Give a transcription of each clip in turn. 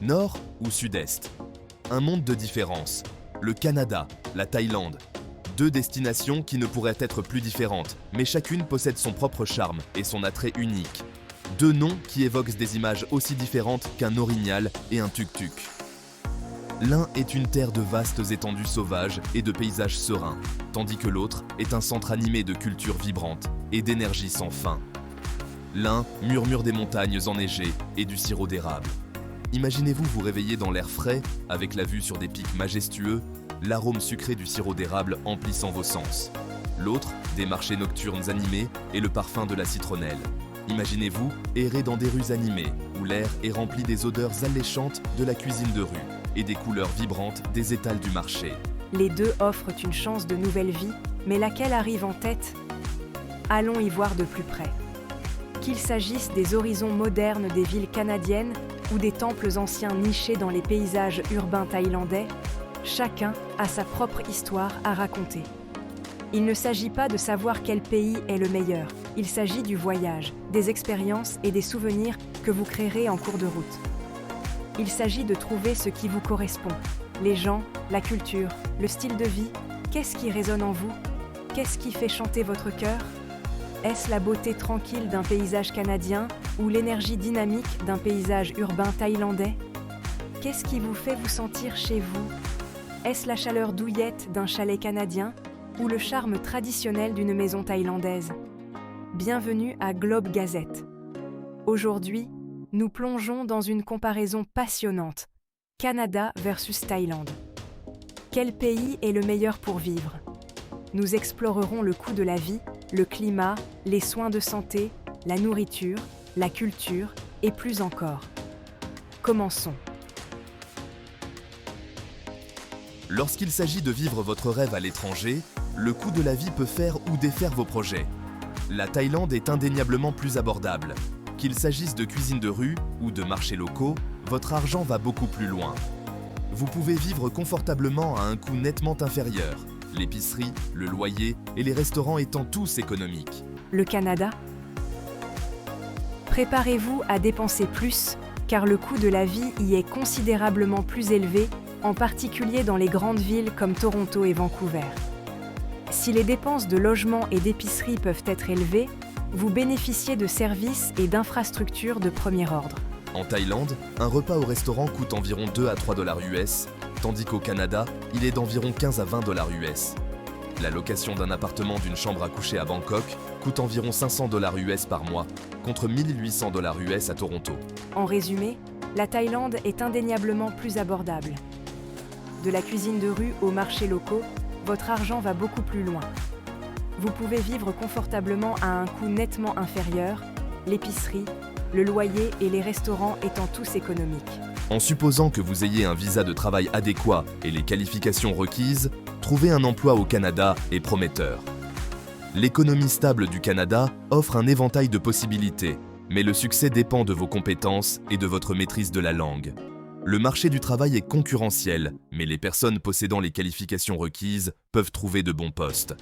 Nord ou sud-est? Un monde de différence. Le Canada, la Thaïlande. Deux destinations qui ne pourraient être plus différentes, mais chacune possède son propre charme et son attrait unique. Deux noms qui évoquent des images aussi différentes qu'un orignal et un tuk-tuk. L'un est une terre de vastes étendues sauvages et de paysages sereins, tandis que l'autre est un centre animé de cultures vibrantes et d'énergie sans fin. L'un murmure des montagnes enneigées et du sirop d'érable. Imaginez-vous vous réveiller dans l'air frais, avec la vue sur des pics majestueux, l'arôme sucré du sirop d'érable emplissant vos sens. L'autre, des marchés nocturnes animés et le parfum de la citronnelle. Imaginez-vous errer dans des rues animées, où l'air est rempli des odeurs alléchantes de la cuisine de rue et des couleurs vibrantes des étals du marché. Les deux offrent une chance de nouvelle vie, mais laquelle arrive en tête? Allons y voir de plus près. Qu'il s'agisse des horizons modernes des villes canadiennes ou des temples anciens nichés dans les paysages urbains thaïlandais, chacun a sa propre histoire à raconter. Il ne s'agit pas de savoir quel pays est le meilleur, il s'agit du voyage, des expériences et des souvenirs que vous créerez en cours de route. Il s'agit de trouver ce qui vous correspond, les gens, la culture, le style de vie, qu'est-ce qui résonne en vous? Qu'est-ce qui fait chanter votre cœur? Est-ce la beauté tranquille d'un paysage canadien ou l'énergie dynamique d'un paysage urbain thaïlandais? Qu'est-ce qui vous fait vous sentir chez vous? Est-ce la chaleur douillette d'un chalet canadien ou le charme traditionnel d'une maison thaïlandaise? Bienvenue à Globe Gazette. Aujourd'hui, nous plongeons dans une comparaison passionnante. Canada versus Thaïlande. Quel pays est le meilleur pour vivre? Nous explorerons le coût de la vie, le climat, les soins de santé, la nourriture, la culture et plus encore. Commençons. Lorsqu'il s'agit de vivre votre rêve à l'étranger, le coût de la vie peut faire ou défaire vos projets. La Thaïlande est indéniablement plus abordable. Qu'il s'agisse de cuisine de rue ou de marchés locaux, votre argent va beaucoup plus loin. Vous pouvez vivre confortablement à un coût nettement inférieur, l'épicerie, le loyer et les restaurants étant tous économiques. Le Canada? Préparez-vous à dépenser plus, car le coût de la vie y est considérablement plus élevé, en particulier dans les grandes villes comme Toronto et Vancouver. Si les dépenses de logement et d'épicerie peuvent être élevées, vous bénéficiez de services et d'infrastructures de premier ordre. En Thaïlande, un repas au restaurant coûte environ 2 à 3 $ US, tandis qu'au Canada, il est d'environ 15 à 20 $ US. La location d'un appartement d'une chambre à coucher à Bangkok coûte environ 500 $ US par mois, contre 1800 $ US à Toronto. En résumé, la Thaïlande est indéniablement plus abordable. De la cuisine de rue aux marchés locaux, votre argent va beaucoup plus loin. Vous pouvez vivre confortablement à un coût nettement inférieur, l'épicerie, le loyer et les restaurants étant tous économiques. En supposant que vous ayez un visa de travail adéquat et les qualifications requises, trouver un emploi au Canada est prometteur. L'économie stable du Canada offre un éventail de possibilités, mais le succès dépend de vos compétences et de votre maîtrise de la langue. Le marché du travail est concurrentiel, mais les personnes possédant les qualifications requises peuvent trouver de bons postes.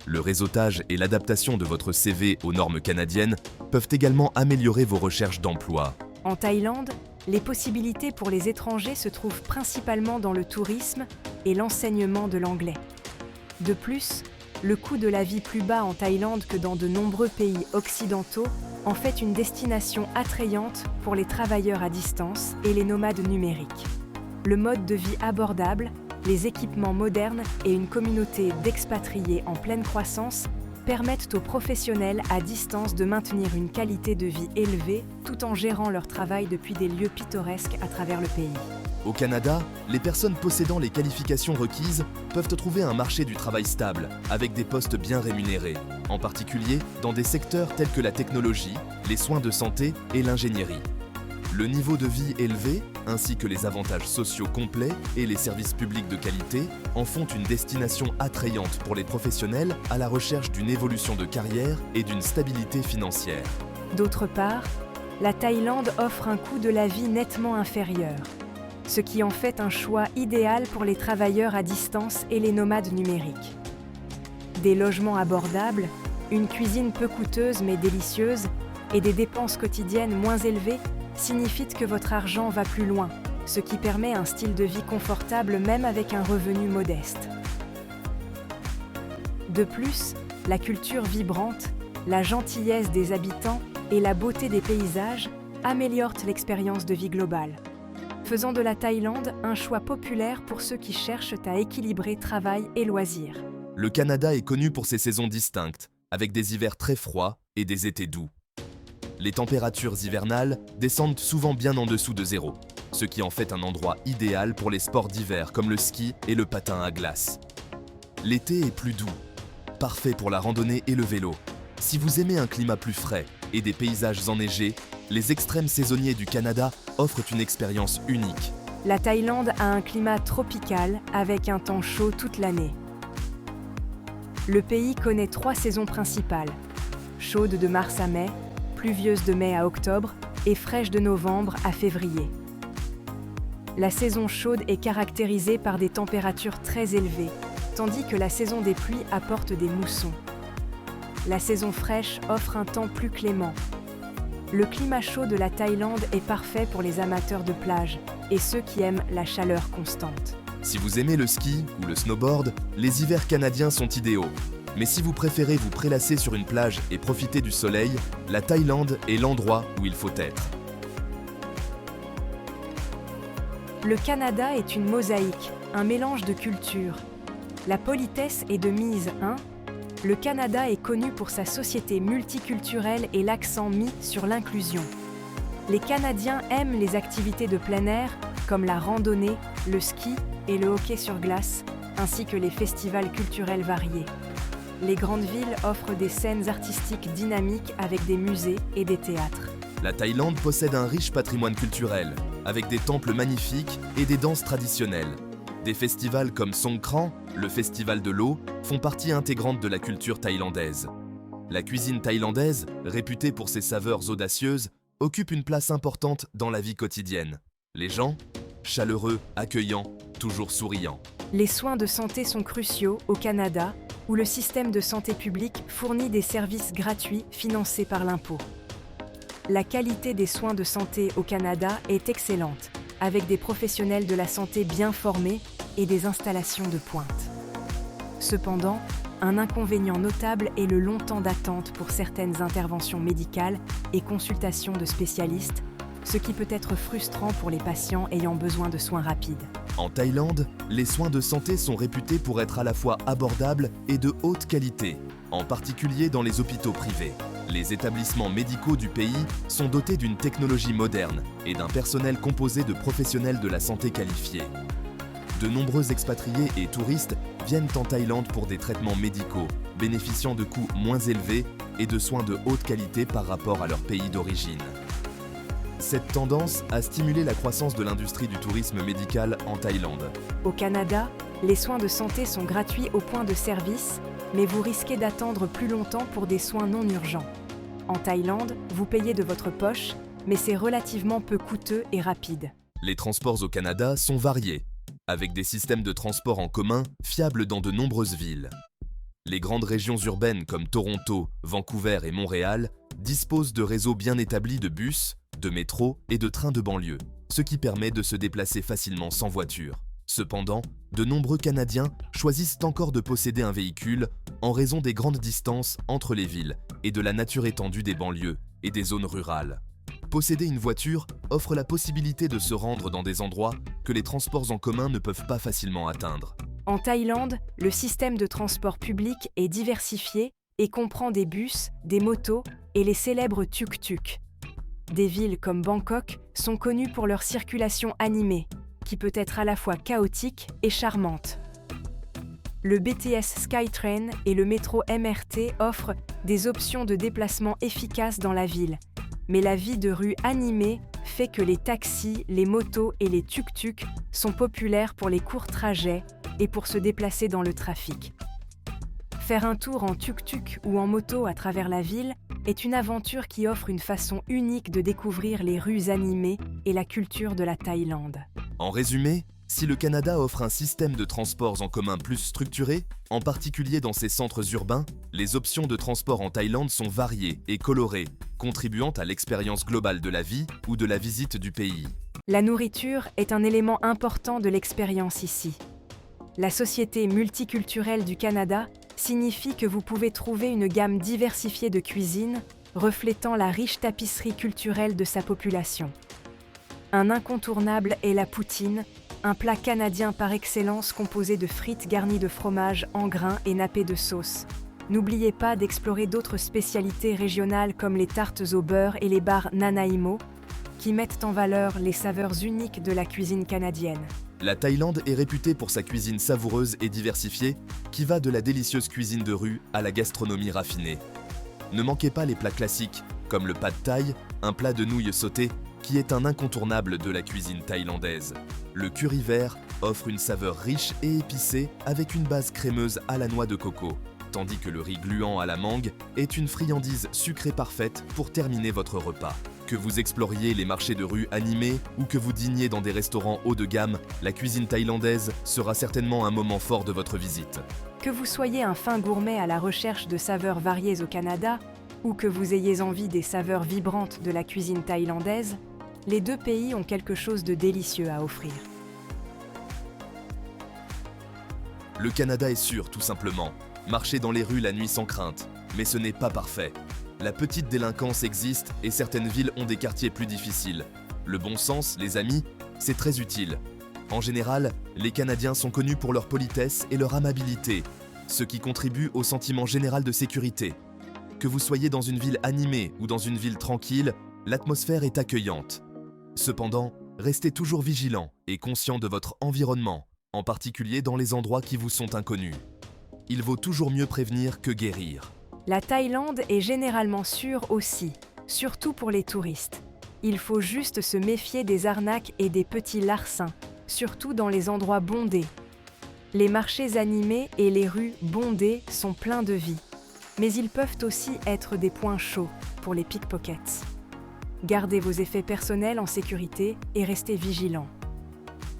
Le réseautage et l'adaptation de votre CV aux normes canadiennes peuvent également améliorer vos recherches d'emploi. En Thaïlande, les possibilités pour les étrangers se trouvent principalement dans le tourisme et l'enseignement de l'anglais. De plus, le coût de la vie plus bas en Thaïlande que dans de nombreux pays occidentaux en fait une destination attrayante pour les travailleurs à distance et les nomades numériques. Le mode de vie abordable, les équipements modernes et une communauté d'expatriés en pleine croissance permettent aux professionnels à distance de maintenir une qualité de vie élevée tout en gérant leur travail depuis des lieux pittoresques à travers le pays. Au Canada, les personnes possédant les qualifications requises peuvent trouver un marché du travail stable, avec des postes bien rémunérés, en particulier dans des secteurs tels que la technologie, les soins de santé et l'ingénierie. Le niveau de vie élevé, ainsi que les avantages sociaux complets et les services publics de qualité, en font une destination attrayante pour les professionnels à la recherche d'une évolution de carrière et d'une stabilité financière. D'autre part, la Thaïlande offre un coût de la vie nettement inférieur, ce qui en fait un choix idéal pour les travailleurs à distance et les nomades numériques. Des logements abordables, une cuisine peu coûteuse mais délicieuse et des dépenses quotidiennes moins élevées signifient que votre argent va plus loin, ce qui permet un style de vie confortable même avec un revenu modeste. De plus, la culture vibrante, la gentillesse des habitants et la beauté des paysages améliorent l'expérience de vie globale, faisant de la Thaïlande un choix populaire pour ceux qui cherchent à équilibrer travail et loisirs. Le Canada est connu pour ses saisons distinctes, avec des hivers très froids et des étés doux. Les températures hivernales descendent souvent bien en dessous de zéro, ce qui en fait un endroit idéal pour les sports d'hiver comme le ski et le patin à glace. L'été est plus doux, parfait pour la randonnée et le vélo. Si vous aimez un climat plus frais et des paysages enneigés, les extrêmes saisonniers du Canada offrent une expérience unique. La Thaïlande a un climat tropical avec un temps chaud toute l'année. Le pays connaît 3 saisons principales, chaude de mars à mai, pluvieuse de mai à octobre et fraîche de novembre à février. La saison chaude est caractérisée par des températures très élevées, tandis que la saison des pluies apporte des moussons. La saison fraîche offre un temps plus clément. Le climat chaud de la Thaïlande est parfait pour les amateurs de plage et ceux qui aiment la chaleur constante. Si vous aimez le ski ou le snowboard, les hivers canadiens sont idéaux. Mais si vous préférez vous prélasser sur une plage et profiter du soleil, la Thaïlande est l'endroit où il faut être. Le Canada est une mosaïque, un mélange de cultures. La politesse est de mise, hein ? Le Canada est connu pour sa société multiculturelle et l'accent mis sur l'inclusion. Les Canadiens aiment les activités de plein air, comme la randonnée, le ski et le hockey sur glace, ainsi que les festivals culturels variés. Les grandes villes offrent des scènes artistiques dynamiques avec des musées et des théâtres. La Thaïlande possède un riche patrimoine culturel, avec des temples magnifiques et des danses traditionnelles. Des festivals comme Songkran, le festival de l'eau, font partie intégrante de la culture thaïlandaise. La cuisine thaïlandaise, réputée pour ses saveurs audacieuses, occupe une place importante dans la vie quotidienne. Les gens, chaleureux, accueillants, toujours souriants. Les soins de santé sont cruciaux au Canada, où le système de santé publique fournit des services gratuits financés par l'impôt. La qualité des soins de santé au Canada est excellente, avec des professionnels de la santé bien formés et des installations de pointe. Cependant, un inconvénient notable est le long temps d'attente pour certaines interventions médicales et consultations de spécialistes, ce qui peut être frustrant pour les patients ayant besoin de soins rapides. En Thaïlande, les soins de santé sont réputés pour être à la fois abordables et de haute qualité, en particulier dans les hôpitaux privés. Les établissements médicaux du pays sont dotés d'une technologie moderne et d'un personnel composé de professionnels de la santé qualifiés. De nombreux expatriés et touristes viennent en Thaïlande pour des traitements médicaux, bénéficiant de coûts moins élevés et de soins de haute qualité par rapport à leur pays d'origine. Cette tendance a stimulé la croissance de l'industrie du tourisme médical en Thaïlande. Au Canada, les soins de santé sont gratuits au point de service, mais vous risquez d'attendre plus longtemps pour des soins non urgents. En Thaïlande, vous payez de votre poche, mais c'est relativement peu coûteux et rapide. Les transports au Canada sont variés, avec des systèmes de transport en commun fiables dans de nombreuses villes. Les grandes régions urbaines comme Toronto, Vancouver et Montréal disposent de réseaux bien établis de bus, de métro et de trains de banlieue, ce qui permet de se déplacer facilement sans voiture. Cependant, de nombreux Canadiens choisissent encore de posséder un véhicule en raison des grandes distances entre les villes et de la nature étendue des banlieues et des zones rurales. Posséder une voiture offre la possibilité de se rendre dans des endroits que les transports en commun ne peuvent pas facilement atteindre. En Thaïlande, le système de transport public est diversifié et comprend des bus, des motos et les célèbres tuk-tuk. Des villes comme Bangkok sont connues pour leur circulation animée, qui peut être à la fois chaotique et charmante. Le BTS Skytrain et le métro MRT offrent des options de déplacement efficaces dans la ville, mais la vie de rue animée fait que les taxis, les motos et les tuk-tuk sont populaires pour les courts trajets et pour se déplacer dans le trafic. Faire un tour en tuk-tuk ou en moto à travers la ville est une aventure qui offre une façon unique de découvrir les rues animées et la culture de la Thaïlande. En résumé, si le Canada offre un système de transports en commun plus structuré, en particulier dans ses centres urbains, les options de transport en Thaïlande sont variées et colorées, contribuant à l'expérience globale de la vie ou de la visite du pays. La nourriture est un élément important de l'expérience ici. La société multiculturelle du Canada signifie que vous pouvez trouver une gamme diversifiée de cuisine, reflétant la riche tapisserie culturelle de sa population. Un incontournable est la poutine, un plat canadien par excellence composé de frites garnies de fromage en grains et nappées de sauce. N'oubliez pas d'explorer d'autres spécialités régionales comme les tartes au beurre et les bars Nanaimo, qui mettent en valeur les saveurs uniques de la cuisine canadienne. La Thaïlande est réputée pour sa cuisine savoureuse et diversifiée, qui va de la délicieuse cuisine de rue à la gastronomie raffinée. Ne manquez pas les plats classiques, comme le pad thai, un plat de nouilles sautées, qui est un incontournable de la cuisine thaïlandaise. Le curry vert offre une saveur riche et épicée avec une base crémeuse à la noix de coco, tandis que le riz gluant à la mangue est une friandise sucrée parfaite pour terminer votre repas. Que vous exploriez les marchés de rue animés ou que vous dîniez dans des restaurants haut de gamme, la cuisine thaïlandaise sera certainement un moment fort de votre visite. Que vous soyez un fin gourmet à la recherche de saveurs variées au Canada ou que vous ayez envie des saveurs vibrantes de la cuisine thaïlandaise, les deux pays ont quelque chose de délicieux à offrir. Le Canada est sûr, tout simplement. Marchez dans les rues la nuit sans crainte, mais ce n'est pas parfait. La petite délinquance existe et certaines villes ont des quartiers plus difficiles. Le bon sens, les amis, c'est très utile. En général, les Canadiens sont connus pour leur politesse et leur amabilité, ce qui contribue au sentiment général de sécurité. Que vous soyez dans une ville animée ou dans une ville tranquille, l'atmosphère est accueillante. Cependant, restez toujours vigilant et conscient de votre environnement, en particulier dans les endroits qui vous sont inconnus. Il vaut toujours mieux prévenir que guérir. La Thaïlande est généralement sûre aussi, surtout pour les touristes. Il faut juste se méfier des arnaques et des petits larcins, surtout dans les endroits bondés. Les marchés animés et les rues bondées sont pleins de vie, mais ils peuvent aussi être des points chauds pour les pickpockets. Gardez vos effets personnels en sécurité et restez vigilants.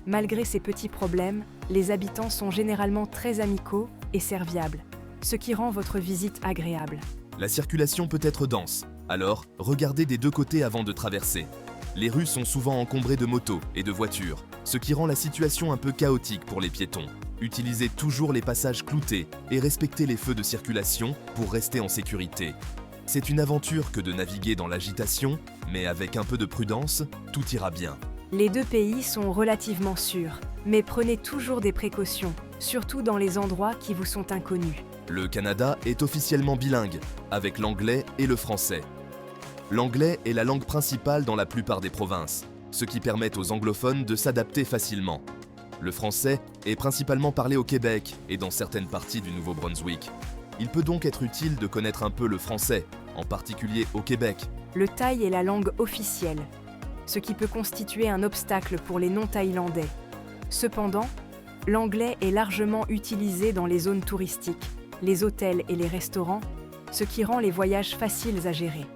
Malgré ces petits problèmes, les habitants sont généralement très amicaux et serviables, ce qui rend votre visite agréable. La circulation peut être dense, alors regardez des deux côtés avant de traverser. Les rues sont souvent encombrées de motos et de voitures, ce qui rend la situation un peu chaotique pour les piétons. Utilisez toujours les passages cloutés et respectez les feux de circulation pour rester en sécurité. C'est une aventure que de naviguer dans l'agitation, mais avec un peu de prudence, tout ira bien. Les deux pays sont relativement sûrs, mais prenez toujours des précautions, surtout dans les endroits qui vous sont inconnus. Le Canada est officiellement bilingue, avec l'anglais et le français. L'anglais est la langue principale dans la plupart des provinces, ce qui permet aux anglophones de s'adapter facilement. Le français est principalement parlé au Québec et dans certaines parties du Nouveau-Brunswick. Il peut donc être utile de connaître un peu le français, en particulier au Québec. Le thaï est la langue officielle, ce qui peut constituer un obstacle pour les non-thaïlandais. Cependant, l'anglais est largement utilisé dans les zones touristiques, les hôtels et les restaurants, ce qui rend les voyages faciles à gérer.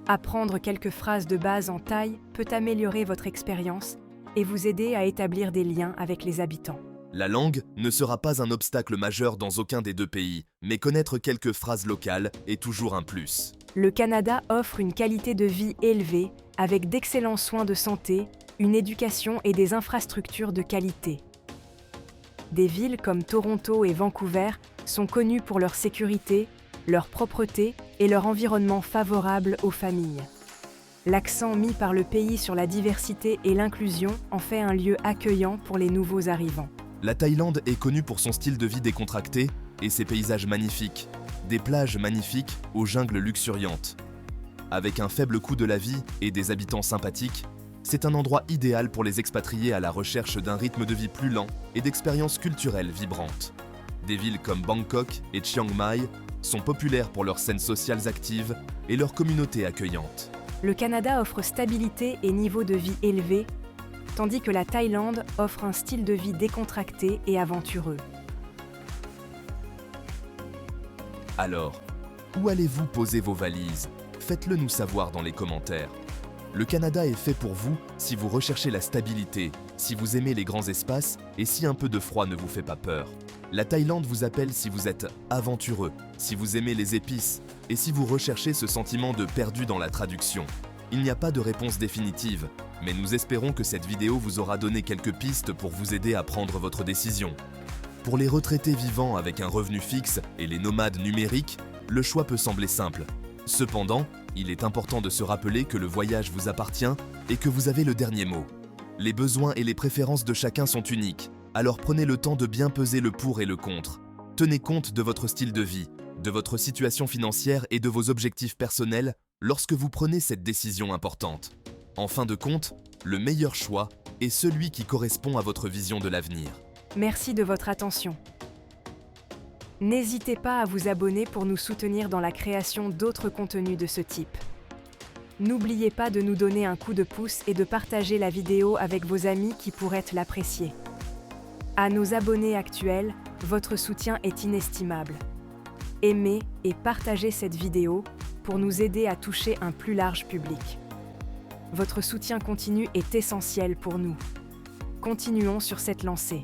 Apprendre quelques phrases de base en thaï peut améliorer votre expérience et vous aider à établir des liens avec les habitants. La langue ne sera pas un obstacle majeur dans aucun des deux pays, mais connaître quelques phrases locales est toujours un plus. Le Canada offre une qualité de vie élevée, avec d'excellents soins de santé, une éducation et des infrastructures de qualité. Des villes comme Toronto et Vancouver sont connues pour leur sécurité, leur propreté et leur environnement favorable aux familles. L'accent mis par le pays sur la diversité et l'inclusion en fait un lieu accueillant pour les nouveaux arrivants. La Thaïlande est connue pour son style de vie décontracté et ses paysages magnifiques, des plages magnifiques aux jungles luxuriantes. Avec un faible coût de la vie et des habitants sympathiques, c'est un endroit idéal pour les expatriés à la recherche d'un rythme de vie plus lent et d'expériences culturelles vibrantes. Des villes comme Bangkok et Chiang Mai sont populaires pour leurs scènes sociales actives et leurs communautés accueillantes. Le Canada offre stabilité et niveau de vie élevé, tandis que la Thaïlande offre un style de vie décontracté et aventureux. Alors, où allez-vous poser vos valises? Faites-le nous savoir dans les commentaires. Le Canada est fait pour vous si vous recherchez la stabilité, si vous aimez les grands espaces et si un peu de froid ne vous fait pas peur. La Thaïlande vous appelle si vous êtes aventureux, si vous aimez les épices et si vous recherchez ce sentiment de perdu dans la traduction. Il n'y a pas de réponse définitive, mais nous espérons que cette vidéo vous aura donné quelques pistes pour vous aider à prendre votre décision. Pour les retraités vivant avec un revenu fixe et les nomades numériques, le choix peut sembler simple. Cependant, il est important de se rappeler que le voyage vous appartient et que vous avez le dernier mot. Les besoins et les préférences de chacun sont uniques, alors prenez le temps de bien peser le pour et le contre. Tenez compte de votre style de vie, de votre situation financière et de vos objectifs personnels lorsque vous prenez cette décision importante. En fin de compte, le meilleur choix est celui qui correspond à votre vision de l'avenir. Merci de votre attention. N'hésitez pas à vous abonner pour nous soutenir dans la création d'autres contenus de ce type. N'oubliez pas de nous donner un coup de pouce et de partager la vidéo avec vos amis qui pourraient l'apprécier. À nos abonnés actuels, votre soutien est inestimable. Aimez et partagez cette vidéo pour nous aider à toucher un plus large public. Votre soutien continu est essentiel pour nous. Continuons sur cette lancée.